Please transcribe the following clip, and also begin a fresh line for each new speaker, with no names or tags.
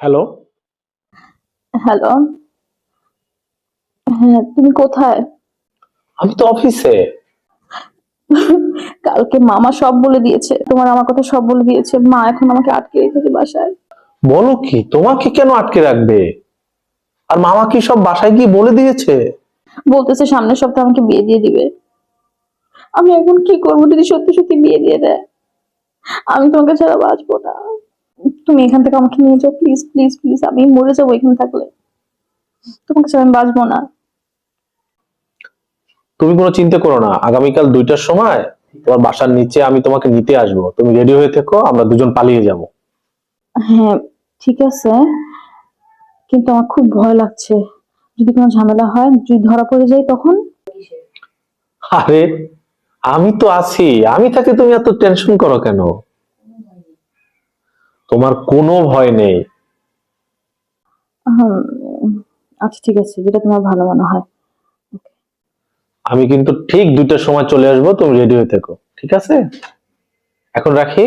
Hello.
Hello. হ্যাঁ, তুমি কোথায়?
আমি তো অফিসে।
কালকে মামা সব বলে দিয়েছে, তোমার আমার কথা সব বলে দিয়েছে। মা এখন আমাকে আটকে রেখেছে বাসায়।
বলো কি, তোমাকে কেন আটকে রাখবে? আর মামা কি সব বাসায় গিয়ে বলে দিয়েছে?
বলতেছে সামনের সপ্তাহে আমাকে বিয়ে দিয়ে দিবে। আমি এখন কি করবো যদি সত্যি সত্যি বিয়ে দিয়ে দেয়? আমি তোমাকে ছাড়া বাঁচবো না। তুমি এখান থেকে আমাকে নিয়ে যাও, প্লিজ প্লিজ প্লিজ। আমি মরে যাবো এখানে থাকলে। তোমাকে ছাড়া আমি বাঁচবো না।
তুমি কোনো চিন্তা করো না, আগামীকাল 2টার সময় তোমার বাসার নিচে আমি তোমাকে নিতে আসবো। তুমি রেডি হয়ে থেকো, আমরা দুজন পালিয়ে যাব।
হ্যাঁ, ঠিক আছে, কিন্তু আমার খুব ভয় লাগছে। যদি কোনো ঝামেলা হয়, যদি ধরা পড়ে যাই তখন?
আরে, আমি তো আছি, আমি থাকি, তুমি এত টেনশন করো কেন? তোমার কোনো ভয় নেই।
হুম, আচ্ছা ঠিক আছে, যেটা তোমার ভালো মনে হয়।
আমি কিন্তু ঠিক 2টার সময় চলে আসবো, তুমি রেডি হয়ে থেকো, ঠিক আছে? এখন রাখি।